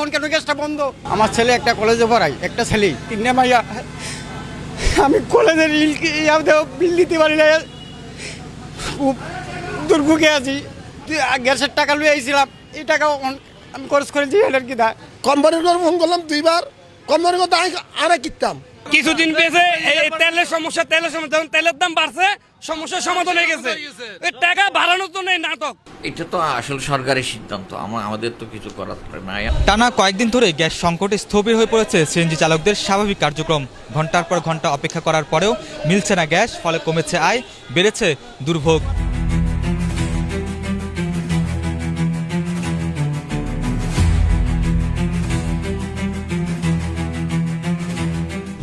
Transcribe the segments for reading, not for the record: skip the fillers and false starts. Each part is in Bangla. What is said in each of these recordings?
এখন কেন গ্যাসটা বন্ধ? আমার ছেলে একটা কলেজে পড়াই, একটা ছেলেই, তিনটে মাইয়া। আমি কলেজের বিল দিতে পারি না, খুব দুর্ভোগে আছি। গ্যাসের টাকা লুয়ে আইছিলাম, এই টাকা আমি খরচ করেছি। এটার কি দা কোম্পানির করে ফোন করলাম 2 বার, কোম্পানির কথা আরে কিনতাম। কিছুদিন পেয়েছে তেলের সমস্যা, যখন তেলের দাম বাড়ছে সমস্যার সমাধান হয়ে গেছে। টাকা বাড়ানোর তো নেই নাটক। এটা তো আসলে সরকারের সিদ্ধান্ত, আমাদের তো কিছু করার নাই। টানা কয়েকদিন ধরে গ্যাস সংকটে স্থবির হয়ে পড়েছে সিএনজি চালকদের স্বাভাবিক কার্যক্রম। ঘন্টার পর ঘন্টা অপেক্ষা করার পরেও মিলছে না গ্যাস, ফলে কমেছে আয়, বেড়েছে দুর্ভোগ।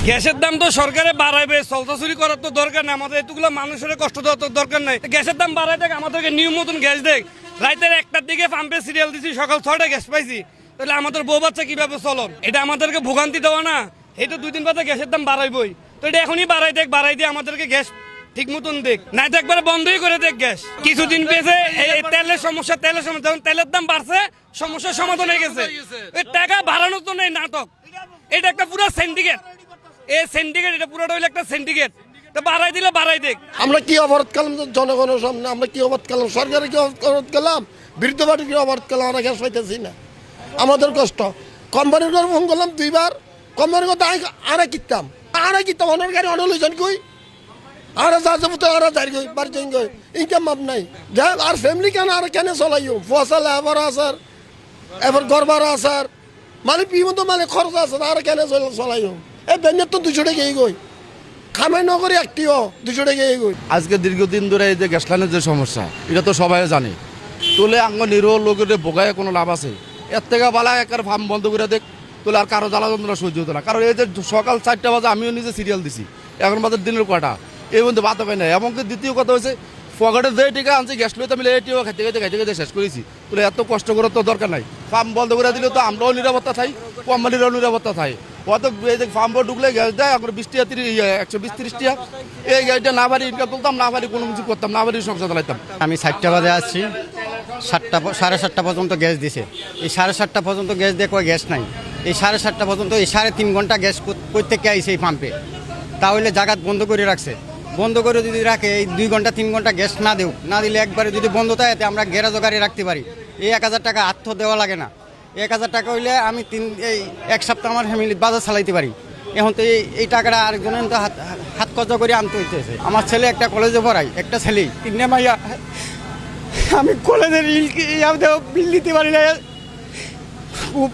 গ্যাসের দাম তো সরকারে বাড়াইবে, চলতাচুরি করার তো দরকার নেই। আমাদের এতগুলো মানুষের কষ্ট দেওয়ার তো দরকার নেই। গ্যাসের দাম বাড়াই দেখ, আমাদেরকে নিয়ম মতন গ্যাস দেখ। রাতের 1টার দিকে পাম্পে সিরিয়াল দিছি, সকাল 6টায় গ্যাস পাইছি। তাহলে আমাদের বউ বাচ্চা কিভাবে চলন? এটা আমাদেরকে ভোগান্তি দেওয়া না। এই তো 2 দিন বাদে গ্যাসের দাম বাড়াইবই, তো এটা এখনই বাড়াই দিয়ে আমাদেরকে গ্যাস ঠিক মতন দেখ, নাই তো একবারে বন্ধই করে দেখ গ্যাস। কিছুদিন পেয়েছে তেলের সমস্যা, যখন তেলের দাম বাড়ছে সমস্যার সমাধান হয়ে গেছে। টাকা বাড়ানোর তো নেই নাটক। এটা একটা পুরো সিন্ডিকেট, এই সিন্ডিকেট, এটা পুরোটা হইলো একটা সিন্ডিকেট। তো বাড়াই দিলে বাড়াই দেখ। আমরা কি অবরোধ করলাম জনগণের সামনে? আমরা কি অবরোধ করলাম? সরকারে কি অবরোধ করলাম? বিরুদ্ধ পার্টি কি অবরোধ করলাম? আমরা গ্যাস পাইতেছি না, আমাদের কষ্ট। কোম্পানির করে ফোন করলাম 2 বার, কোম্পানির কথা আরে কিনতাম। অনেক গাড়ি অনেক লইছেন কই, আর যা যাবো তো আর যাই গই বাড়ি যাই গই, ইনকাম মাপ নাই। যা আর ফ্যামিলি কেন আর কেন চলাইও? ফসল এবার আসার, এবার গড়বার আসার, মানে বিমতো মানে খরচ আছে, আর কেন চলাইও? এই বেঞ্জের তো 200 টাকা গই, খামাই নগরে একটিও 200 টাকা গই। আজকে দীর্ঘদিন ধরে এই যে গ্যাস লাইনের যে সমস্যা, এটা তো সবাই জানে। তোলে আঙ্গ নিরহ লোকের বোগায় কোনো লাভ আছে? এর থেকে বালা একার ফার্ম বন্ধ করে দেখ, তোলে আর কারো জ্বালা যন্ত্রণা সহ্য হতো না। কারণ এই যে সকাল 4টা বাজে আমিও নিজে সিরিয়াল দিছি, এখন বাজে দিনের কটা, এই মধ্যে বাদ পাই না। এমনকি দ্বিতীয় কথা হয়েছে, পকেটে যে টিকা আনছি গ্যাস লইতে মিলে এটিও খাইতে শেষ করেছি। তোলে এত কষ্ট করার তো দরকার নাই। ফার্ম বন্ধ করে দিলে তো আমরাও নিরাপত্তা থাই, কোম্পানিরও নিরাপত্তা থাই। হয়তো এই যে ফার্ম ঢুকলে গ্যাস দেয় এখন 20 টাকা 120-30 টাকা, এই গাড়িটা না বাড়ি ইনকাম তুলতাম, না বাড়ি কোনো কিছু করতাম, না বাড়ি সংসার চালাইতাম। আমি 4টা বাজে আসছি, 7টা পর্যন্ত গ্যাস দিছে। এই 7:30 পর্যন্ত গ্যাস দিয়ে কয় গ্যাস নাই। এই 7:30 পর্যন্ত এই 3.5 ঘন্টা গ্যাস প্রত্যেকে আইছে এই পাম্পে, তাহলে জায়গাত বন্ধ করে রাখছে। বন্ধ করে যদি রাখে, এই 2 ঘন্টা 3 ঘন্টা গ্যাস না দিলে একবারে যদি বন্ধ থাকে, আমরা গ্যারেজও গাড়ি রাখতে পারি। এই 1000 টাকা আত্ম দেওয়া লাগে না। 1000 টাকা হইলে আমি এই 1 সপ্তাহ আমার ফ্যামিলি বাজার চালাইতে পারি। এখন তো এই টাকাটা আরেকজনের তো হাত খরচ করে আনতে হইতেছে। আমার ছেলে একটা কলেজে পড়াই, একটা ছেলেই, 3টে মাইয়া। আমি কলেজের বিল দিতে পারি না, খুব